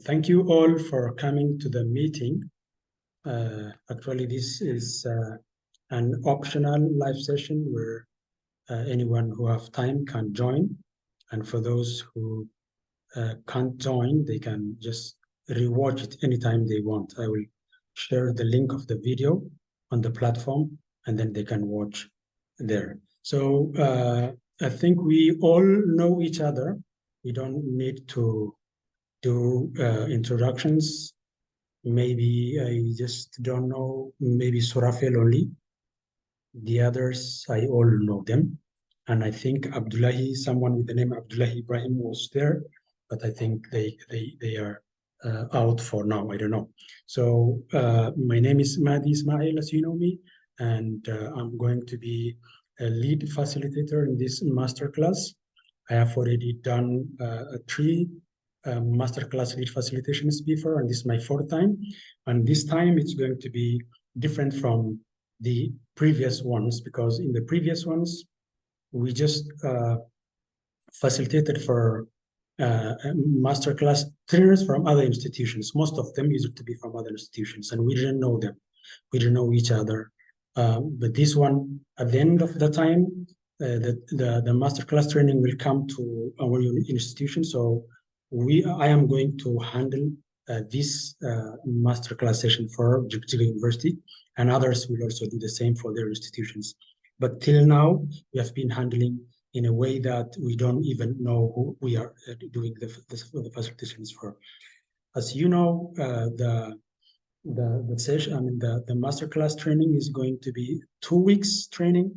Thank you all for coming to the meeting. Actually, this is an optional live session where anyone who have time can join. And for those who can't join, they can just rewatch it anytime they want. I will share the link of the video on the platform, and then they can watch there. So I think we all know each other. We don't need to do introductions. Maybe I just don't know, maybe Surafel only. The others, I all know them. And I think Abdullahi, someone with the name Abdullahi Ibrahim was there, but I think they are out for now. I don't know. So my name is Mahdi Ismail, as you know me, and I'm going to be a lead facilitator in this masterclass. I have already done 3 masterclass lead facilitations before, and this is my 4th time. And this time it's going to be different from the previous ones, because in the previous ones, we just facilitated for masterclass trainers from other institutions. Most of them used to be from other institutions, and we didn't know them. We didn't know each other. But this one, at the end of the time, the masterclass training will come to our institution. So I am going to handle this masterclass session for JJU University, and others will also do the same for their institutions. But till now, we have been handling in a way that we don't even know who we are doing the facilitations for. As you know, the session, I mean, the masterclass training is going to be 2 weeks training,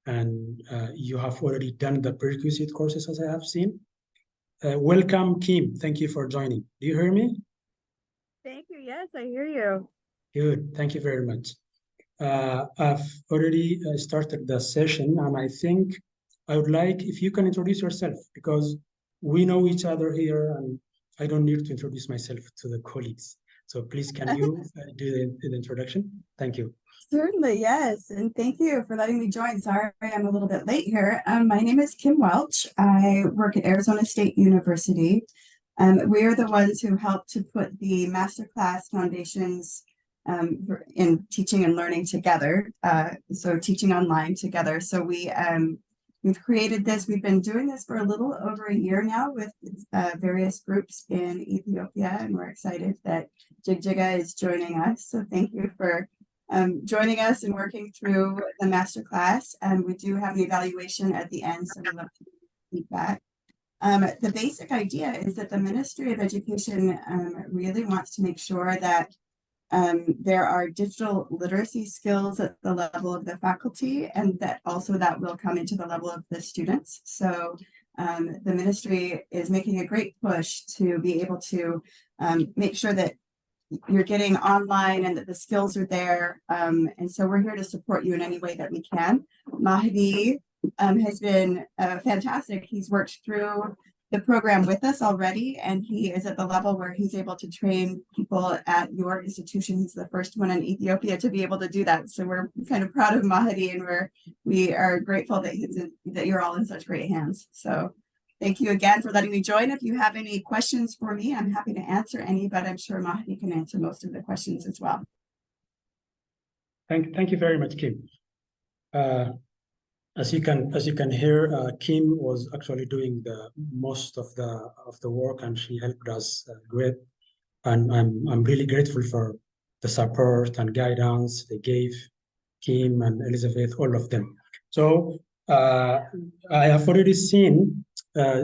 and you have already done the prerequisite courses, as I have seen. Welcome, Kim. Thank you for joining. Do you hear me? Thank you. Yes, I hear you. Good. Thank you very much. I've already started the session, and I think I would like if you can introduce yourself, because we know each other here, and I don't need to introduce myself to the colleagues. So please, can you do the introduction? Thank you. Certainly, yes. And thank you for letting me join. Sorry, I'm a little bit late here. My name is Kim Welch. I work at Arizona State University. We are the ones who helped to put the masterclass foundations in teaching and learning together. So teaching online together. So we've created this. We've been doing this for a little over a year now with various groups in Ethiopia, and we're excited that JJU is joining us. So thank you for joining us and working through the masterclass. And we do have an evaluation at the end, so we'd love to feedback. The basic idea is that the Ministry of Education really wants to make sure that there are digital literacy skills at the level of the faculty, and that also that will come into the level of the students. So the ministry is making a great push to be able to make sure that you're getting online and that the skills are there. And so we're here to support you in any way that we can. Mahdi has been fantastic. He's worked through the program with us already, and he is at the level where he's able to train people at your institution. He's the first one in Ethiopia to be able to do that. So we're kind of proud of Mahdi, and we are grateful that you're all in such great hands. So thank you again for letting me join. If you have any questions for me, I'm happy to answer any, but I'm sure Mahdi can answer most of the questions as well. Thank you very much, Kim. As you can hear, Kim was actually doing the most of the work, and she helped us great. And I'm really grateful for the support and guidance they gave Kim and Elizabeth, all of them. So I have already seen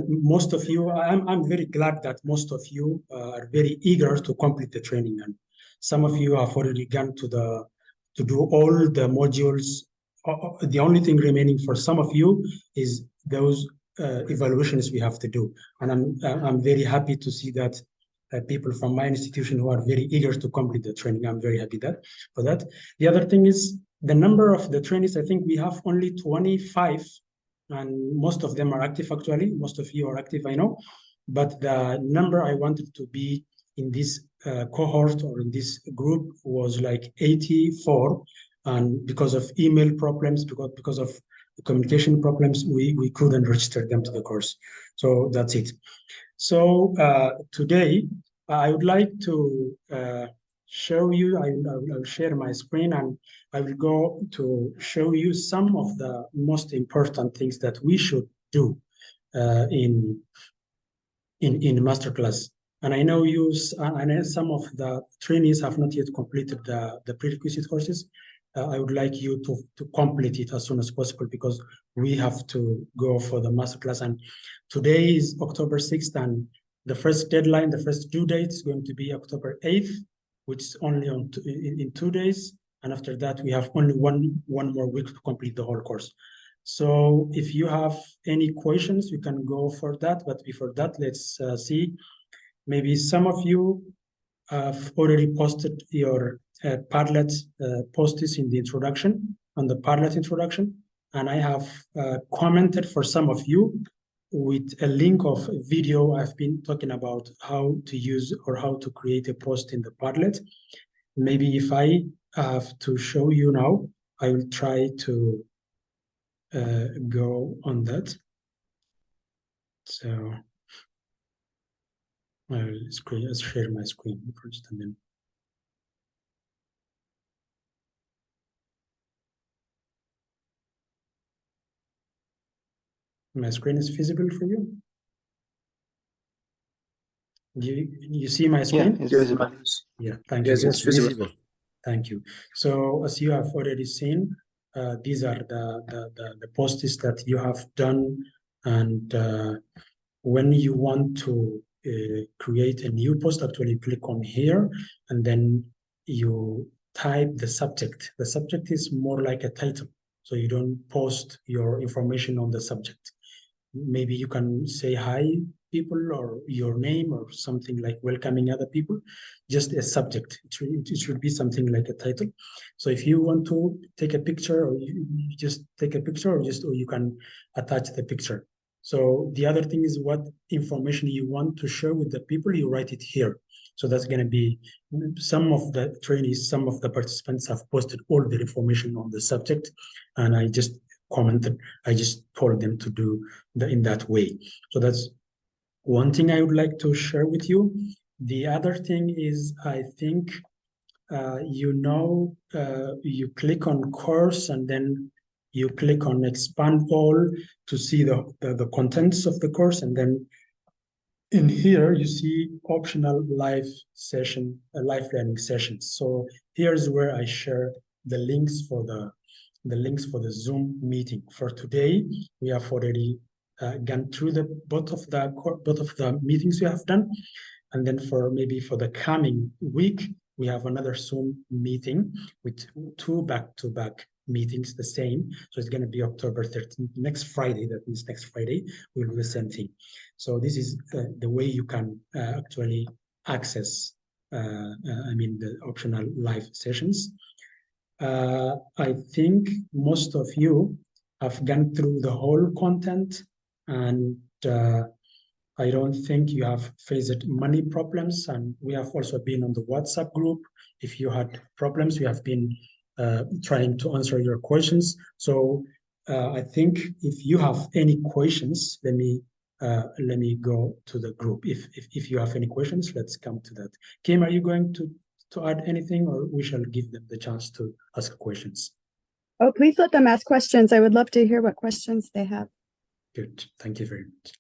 most of you. I'm very glad that most of you are very eager to complete the training, and some of you have already gone to do all the modules. The only thing remaining for some of you is those evaluations we have to do, and I'm very happy to see that people from my institution who are very eager to complete the training. I'm very happy for that. The other thing is the number of the trainees. I think we have only 25, and most of them are active. Actually, most of you are active, I know, but the number I wanted to be in this cohort or in this group was like 84. And because of email problems, because of the communication problems, we couldn't register them to the course. So that's it. So today, I would like to show you, I'll share my screen and I will go to show you some of the most important things that we should do in masterclass. And I know I know some of the trainees have not yet completed the prerequisite courses. I would like you to complete it as soon as possible because we have to go for the masterclass. And today is October 6th, and the first deadline, the first due date is going to be October 8th, which is only in 2 days. And after that, we have only one more week to complete the whole course. So if you have any questions, you can go for that. But before that, let's see. Maybe some of you have already posted your Padlet posts in the introduction, on the Padlet introduction. And I have commented for some of you with a link of a video I've been talking about how to use or how to create a post in the Padlet. Maybe if I have to show you now, I will try to go on that. So I'll share my screen first and then. My screen is visible for you? You see my screen? Yeah, it's visible. Yeah, thank you. Yes, it's visible. Thank you. So as you have already seen, these are the posts that you have done. And when you want to create a new post, actually click on here and then you type the subject. The subject is more like a title. So you don't post your information on the subject. Maybe you can say hi people or your name or something like welcoming other people, just a subject. It should be something like a title. So if you want to take a picture, or you just take a picture, or you can attach the picture. So the other thing is what information you want to share with the people, you write it here. So that's going to be some of the trainees, some of the participants have posted all the information on the subject, and I just commented, I just told them to do in that way. So that's one thing I would like to share with you. The other thing is, I think, you click on course and then you click on expand all to see the contents of the course. And then in here, you see optional live session, live learning sessions. So here's where I share the links for the Zoom meeting. For today, we have already gone through both of the meetings we have done, and then for the coming week, we have another Zoom meeting with 2 back-to-back meetings, the same. So it's going to be October 13th, next Friday. That means next Friday we'll do the same thing. So this is the way you can actually access, the optional live sessions. I think most of you have gone through the whole content, and I don't think you have faced many problems. And we have also been on the WhatsApp group. If you had problems, we have been trying to answer your questions. So I think if you have any questions, let me go to the group. If you have any questions, let's come to that. Kim, are you going to add anything, or we shall give them the chance to ask questions? Oh, please let them ask questions. I would love to hear what questions they have. Good. Thank you very much.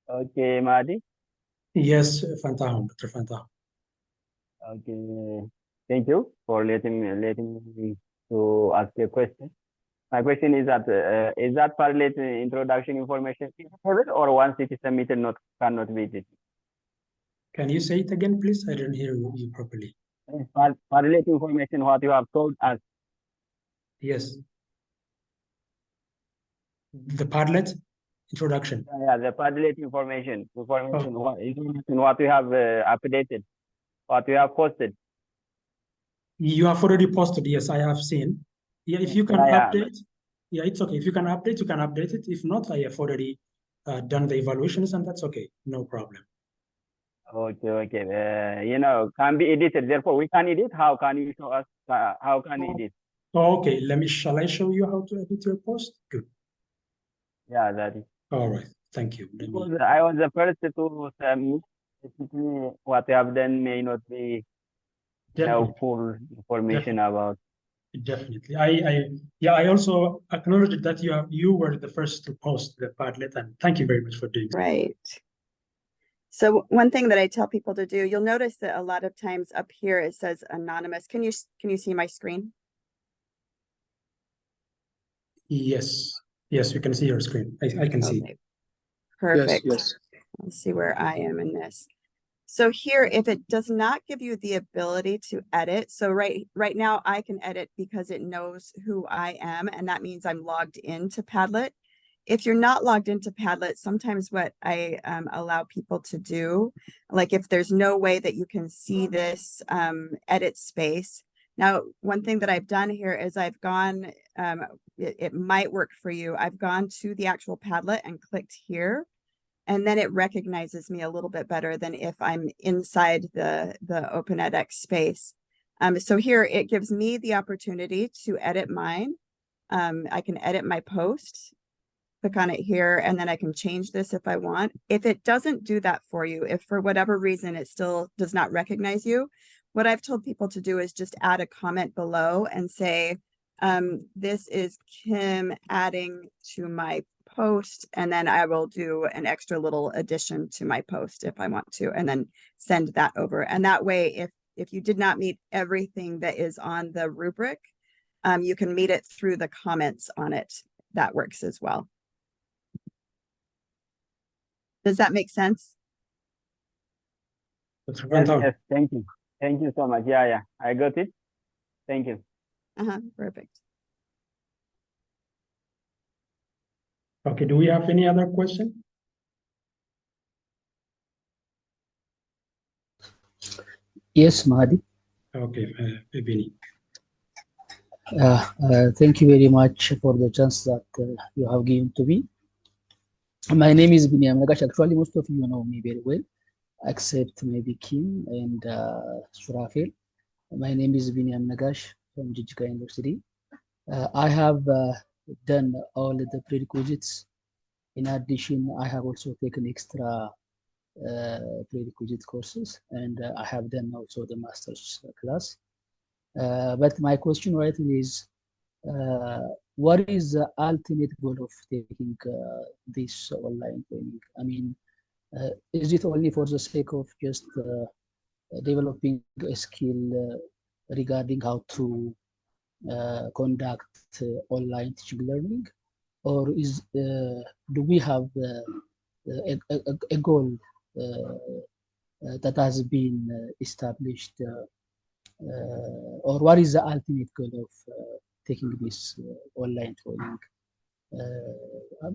Okay, Mahdi. Yes, Fantahum, Dr. Fantahum. Okay, thank you for letting me to ask a question. My question is that Padlet introduction information or once it is submitted cannot be edited? Can you say it again, please? I didn't hear you properly. Padlet information, what you have told us. Yes. The Padlet introduction. Yeah, the Padlet information, what you have updated, what you have posted. You have already posted. Yes, I have seen. Yeah, if you can update. Yeah, it's okay. If you can update, you can update it. If not, I have already done the evaluations, and that's okay. No problem. Okay. Can be edited. Therefore, we can edit. How can you show us how can edit? Oh, okay, shall I show you how to edit your post? Good. Yeah, that is. All right, thank you. Because I was the first to submit. Basically, what you have done may not be helpful information about. Definitely. I also acknowledge that you were the first to post the Padlet, and thank you very much for doing that. Right. So one thing that I tell people to do, you'll notice that a lot of times up here it says anonymous. Can you see my screen? Yes, we can see your screen. I can see. Okay. Perfect. Yes. Let's see where I am in this. So here, if it does not give you the ability to edit, so right now I can edit because it knows who I am, and that means I'm logged into Padlet. If you're not logged into Padlet, sometimes what I allow people to do, like if there's no way that you can see this edit space. Now, one thing that I've done here is I've gone, it might work for you. I've gone to the actual Padlet and clicked here. And then it recognizes me a little bit better than if I'm inside the Open edX space. So here it gives me the opportunity to edit mine. I can edit my post, click on it here, and then I can change this if I want. If it doesn't do that for you, if for whatever reason it still does not recognize you, what I've told people to do is just add a comment below and say, this is Kim adding to my post, and then I will do an extra little addition to my post if I want to, and then send that over. And that way, if you did not meet everything that is on the rubric, you can meet it through the comments on it. That works as well. Does that make sense? Yes, thank you. Thank you so much. Yeah, I got it. Thank you. Perfect. Okay, do we have any other question? Yes, Mahdi. Okay, Ebony. Thank you very much for the chance that you have given to me. My name is Binyam Nagash. Actually, most of you know me very well, except maybe Kim and Surafil. My name is Binyam Nagash from JJU University. I have done all the prerequisites. In addition, I have also taken extra prerequisite courses, and I have done also the master's class. But my question right is, what is the ultimate goal of taking this online training? I mean, is it only for the sake of just developing a skill regarding how to conduct online teaching learning, or is do we have a goal that has been established, or what is the ultimate goal of taking this online training?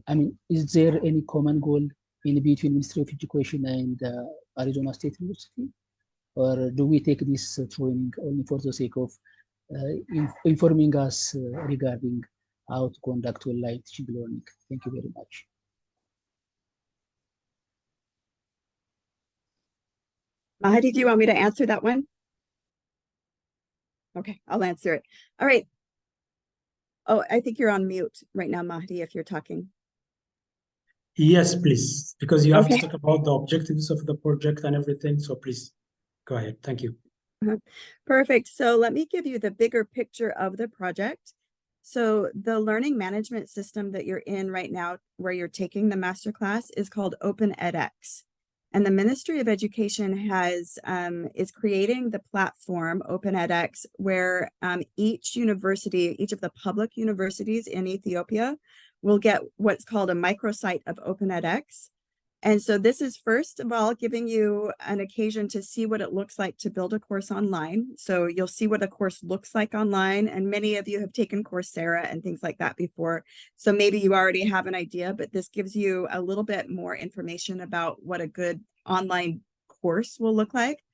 I mean, is there any common goal in between Ministry of Education and Arizona State University, or do we take this training only for the sake of informing us regarding how to conduct online teaching learning? Thank you very much. Mahdi, do you want me to answer that one? Okay, I'll answer it. All right. Oh, I think you're on mute right now, Mahdi, if you're talking. Yes, please, because you have Okay. to talk about the objectives of the project and everything. So please go ahead. Thank you. Perfect. So let me give you the bigger picture of the project. So the learning management system that you're in right now, where you're taking the master class, is called Open edX. And the Ministry of Education has is creating the platform Open edX, where each university, each of the public universities in Ethiopia will get what's called a microsite of Open edX. And so this is first of all giving you an occasion to see what it looks like to build a course online. So you'll see what a course looks like online. And many of you have taken Coursera and things like that before. So maybe you already have an idea, but this gives you a little bit more information about what a good online course will look like.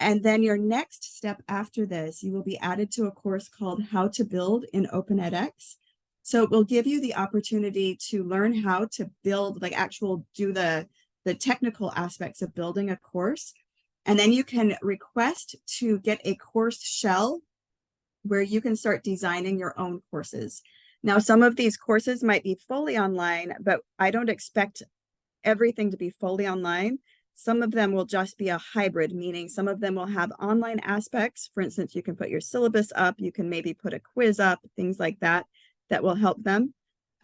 And then your next step after this, you will be added to a course called How to Build in Open edX. So it will give you the opportunity to learn how to build, like do the technical aspects of building a course. And then you can request to get a course shell where you can start designing your own courses. Now, some of these courses might be fully online, but I don't expect everything to be fully online. Some of them will just be a hybrid, meaning some of them will have online aspects. For instance, you can put your syllabus up, you can maybe put a quiz up, things like that, that will help them.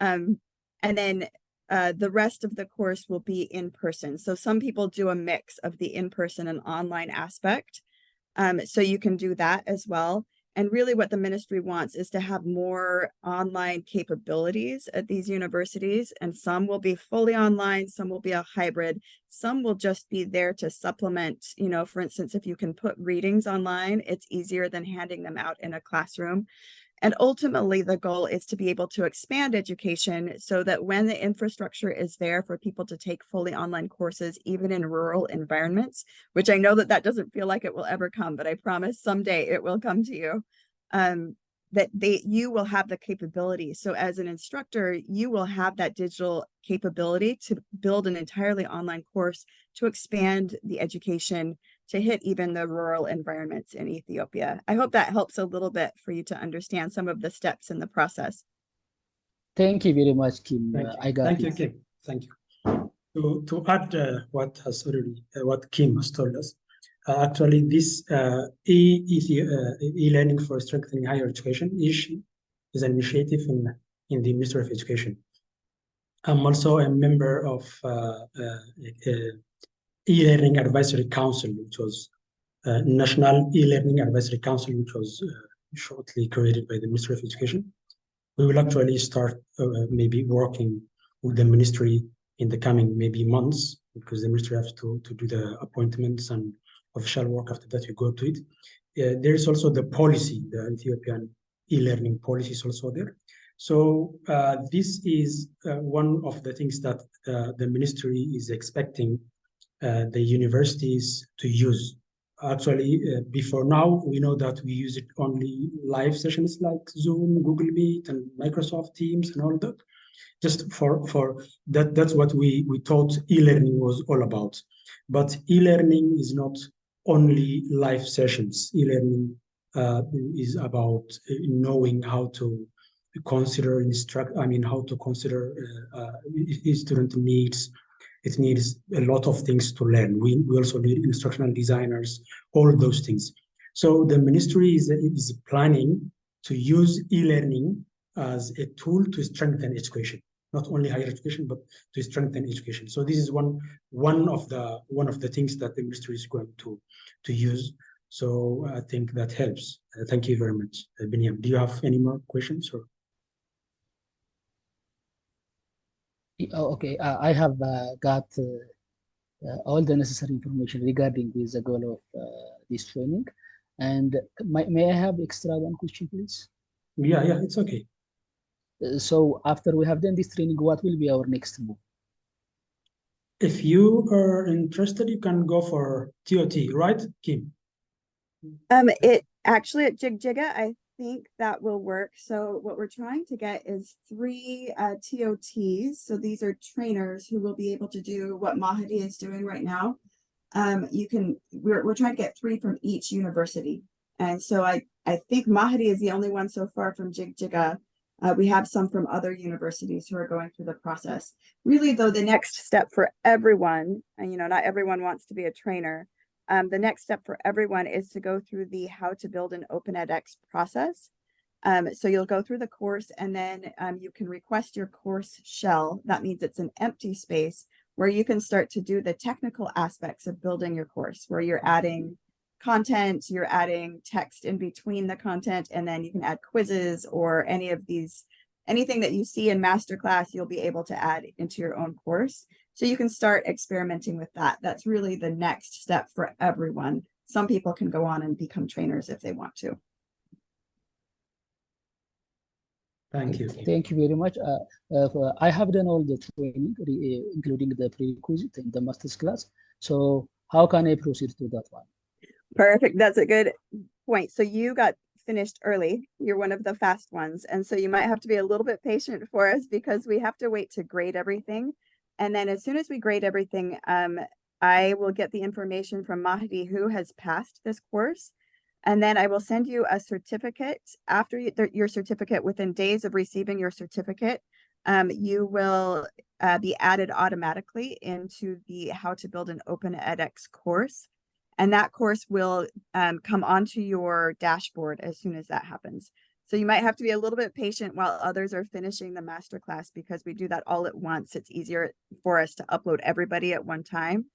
And then the rest of the course will be in person. So some people do a mix of the in-person and online aspect. So you can do that as well. And really what the ministry wants is to have more online capabilities at these universities. And some will be fully online, some will be a hybrid, some will just be there to supplement, you know, for instance, if you can put readings online, it's easier than handing them out in a classroom. And ultimately, the goal is to be able to expand education so that when the infrastructure is there for people to take fully online courses, even in rural environments, which I know that that doesn't feel like it will ever come, but I promise someday it will come to you, that you will have the capability. So as an instructor, you will have that digital capability to build an entirely online course to expand the education to hit even the rural environments in Ethiopia. I hope that helps a little bit for you to understand some of the steps in the process. Thank you very much, Kim. Thank you. I got Thank it. you, Kim. Thank you. To add what Kim has told us, actually this e-learning for strengthening higher education issue is an initiative in the Ministry of Education. I'm also a member of e-learning advisory council, which was National e-learning advisory council, which was shortly created by the Ministry of Education. We will actually start maybe working with the ministry in the coming maybe months, because the ministry has to do the appointments and official work. After that, we go to it. There is also the policy, the Ethiopian e-learning policy is also there. So this is one of the things that the ministry is expecting the universities to use. Actually, before now, we know that we use it only live sessions like Zoom, Google Meet, and Microsoft Teams and all that. Just for that, that's what we thought e-learning was all about. But e-learning is not only live sessions. E-learning is about knowing how to consider how to consider student needs. It needs a lot of things to learn. We also need instructional designers, all those things. So the ministry is planning to use e-learning as a tool to strengthen education, not only higher education, but to strengthen education. So this is one of the things that the ministry is going to use. So I think that helps. Thank you very much, Binyam. Do you have any more questions? Or? Okay, I have got all the necessary information regarding the goal of this training. And may I have extra one question, please? Yeah, it's okay. So after we have done this training, what will be our next move? If you are interested, you can go for TOT, right, Kim? It actually at JJU, I think that will work. So what we're trying to get is 3 TOTs. So these are trainers who will be able to do what Mahdi is doing right now. We're trying to get 3 from each university. And so I think Mahdi is the only one so far from JJU. We have some from other universities who are going through the process. Really, though, the next step for everyone, and not everyone wants to be a trainer, the next step for everyone is to go through the how to build an Open edX process. So you'll go through the course, and then you can request your course shell. That means it's an empty space where you can start to do the technical aspects of building your course, where you're adding content, you're adding text in between the content, and then you can add quizzes or anything that you see in Masterclass, you'll be able to add into your own course. So you can start experimenting with that. That's really the next step for everyone. Some people can go on and become trainers if they want to. Thank you. Thank you very much. I have done all the training, including the prerequisite and the master's class. So how can I proceed to that one? Perfect. That's a good point. So you got finished early. You're one of the fast ones. And so you might have to be a little bit patient for us because we have to wait to grade everything. And then as soon as we grade everything, I will get the information from Mahdi who has passed this course. And then I will send you a certificate after your certificate. Within days of receiving your certificate, you will be added automatically into the How to Build an Open edX course. And that course will come onto your dashboard as soon as that happens. So you might have to be a little bit patient while others are finishing the masterclass, because we do that all at once. It's easier for us to upload everybody at one time.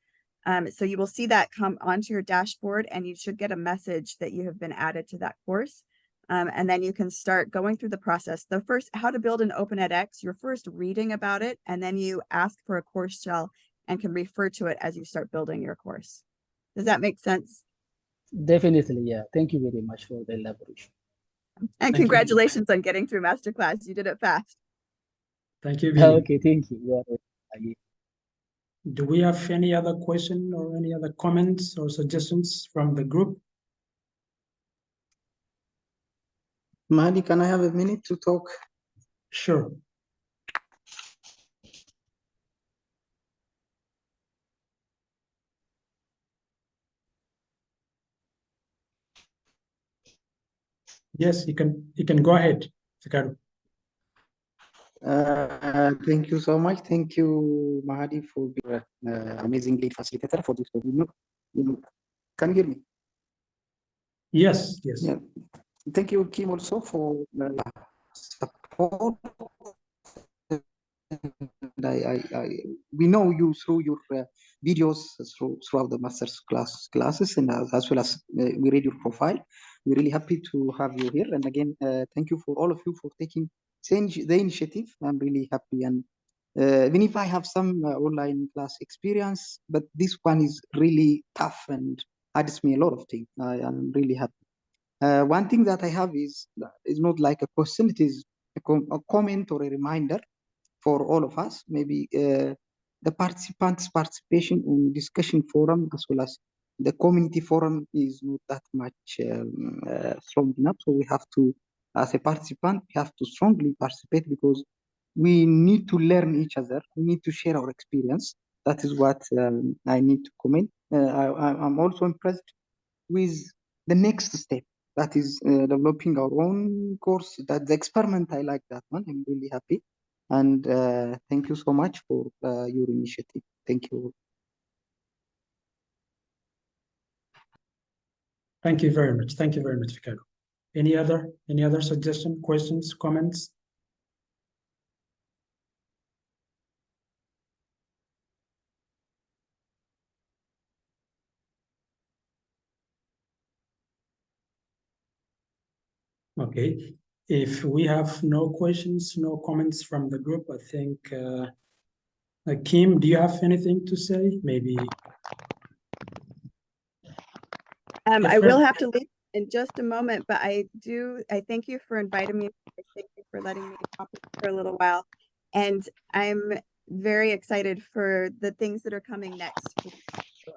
So you will see that come onto your dashboard, and you should get a message that you have been added to that course. And then you can start going through the process. The first, how to build an Open edX, you're first reading about it, and then you ask for a course shell and can refer to it as you start building your course. Does that make sense? Definitely, yeah. Thank you very much for the elaboration. And congratulations on getting through masterclass. You did it fast. Thank you, Vinny. Okay, thank you. You are welcome. Do we have any other question or any other comments or suggestions from the group? Mahdi, can I have a minute to talk? Sure. Yes, you can go ahead, Ricardo. Thank you so much. Thank you, Mahdi, for your amazing lead facilitator for this webinar. Can you hear me? Yes, yes. Yeah. Thank you, Kim, also for support. We know you through your videos throughout the master's classes, and as well as we read your profile. We're really happy to have you here. And again, thank you for all of you for taking the initiative. I'm really happy. And even if I have some online class experience, but this one is really tough and adds me a lot of things. I'm really happy. One thing that I have is not like a question, it is a comment or a reminder for all of us, maybe the participants' participation in discussion forum as well as the community forum is not that much strong enough. So we have to, as a participant, we have to strongly participate, because we need to learn each other. We need to share our experience. That is what I need to comment. I'm also impressed with the next step, that is developing our own course. That the experiment, I like that one. I'm really happy. And thank you so much for your initiative. Thank you. Thank you very much. Thank you very much, Ricardo. Any other suggestion, questions, comments? Okay. If we have no questions, no comments from the group, I think, Kim, do you have anything to say? Maybe. I will have to leave in just a moment, but I thank you for inviting me. Thank you for letting me pop in for a little while. And I'm very excited for the things that are coming next.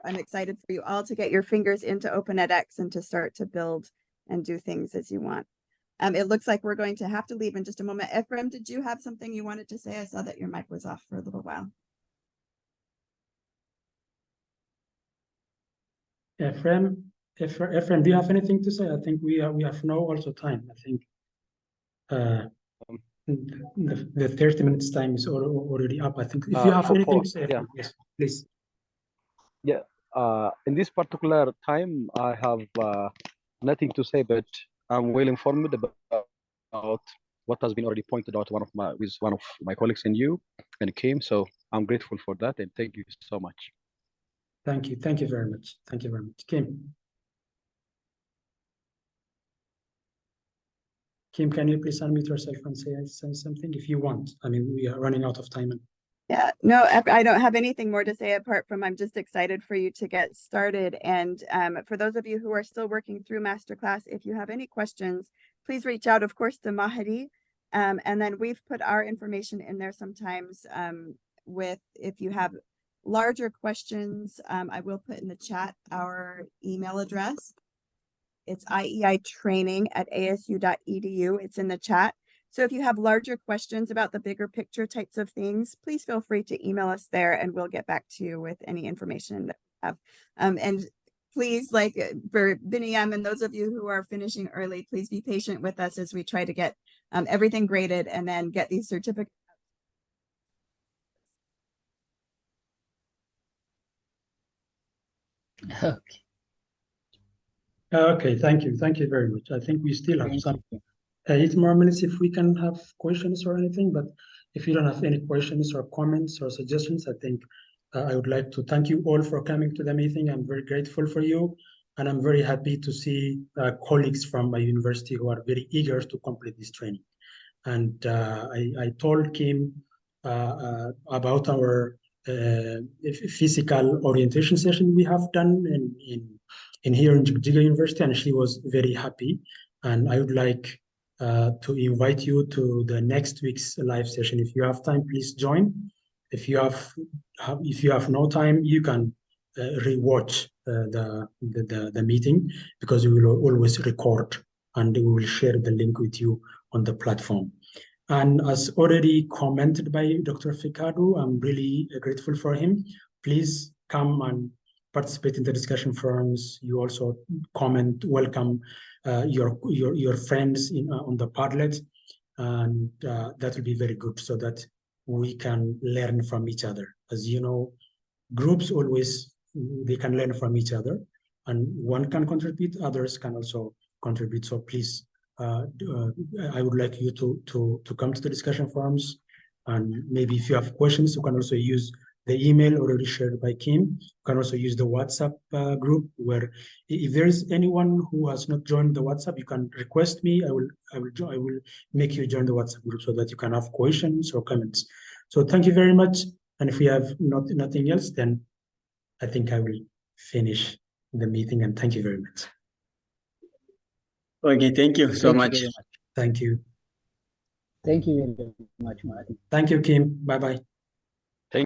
I'm excited for you all to get your fingers into Open edX and to start to build and do things as you want. It looks like we're going to have to leave in just a moment. Ephraim, did you have something you wanted to say? I saw that your mic was off for a little while. Ephraim, do you have anything to say? I think we have no also time. I think the 30 minutes time is already up. I think if you have anything to say, yes, please. Yeah. In this particular time, I have nothing to say, but I'm well informed about what has been already pointed out with one of my colleagues and you and Kim. So I'm grateful for that, and thank you so much. Thank you. Thank you very much. Thank you very much. Kim, can you please unmute yourself and say something if you want? I mean, we are running out of time. Yeah, no, I don't have anything more to say apart from I'm just excited for you to get started. And for those of you who are still working through Masterclass, if you have any questions, please reach out, of course, to Mahdi. And then we've put our information in there sometimes if you have larger questions, I will put in the chat our email address. It's ieitraining@asu.edu. It's in the chat. So if you have larger questions about the bigger picture types of things, please feel free to email us there and we'll get back to you with any information that we have. And please, like for Biniam and those of you who are finishing early, please be patient with us as we try to get everything graded and then get these certificates. Okay. Okay, thank you. Thank you very much. I think we still have Thank some you. 8 more minutes if we can have questions or anything, but if you don't have any questions or comments or suggestions, I think I would like to thank you all for coming to the meeting. I'm very grateful for you, and I'm very happy to see colleagues from my university who are very eager to complete this training. And I told Kim about our physical orientation session we have done in here in JJU University, and she was very happy. And I would like to invite you to the next week's live session. If you have time, please join. If you have no time, you can rewatch the meeting, because we will always record and we will share the link with you on the platform. And as already commented by Dr. Ficado, I'm really grateful for him. Please come and participate in the discussion forums. You also comment, welcome your friends on the Padlet, and that will be very good so that we can learn from each other. As you know, groups always, they can learn from each other, and one can contribute, others can also contribute. So please, I would like you to come to the discussion forums, and maybe if you have questions, you can also use the email already shared by Kim. You can also use the WhatsApp group, where if there is anyone who has not joined the WhatsApp, you can request me. I will make you join the WhatsApp group so that you can have questions or comments. So thank you very much. And if we have nothing else, then I think I will finish the meeting, and thank you very much. Okay, thank you so much. Thank you. Thank you very much, Martin. Thank you, Kim. Bye-bye.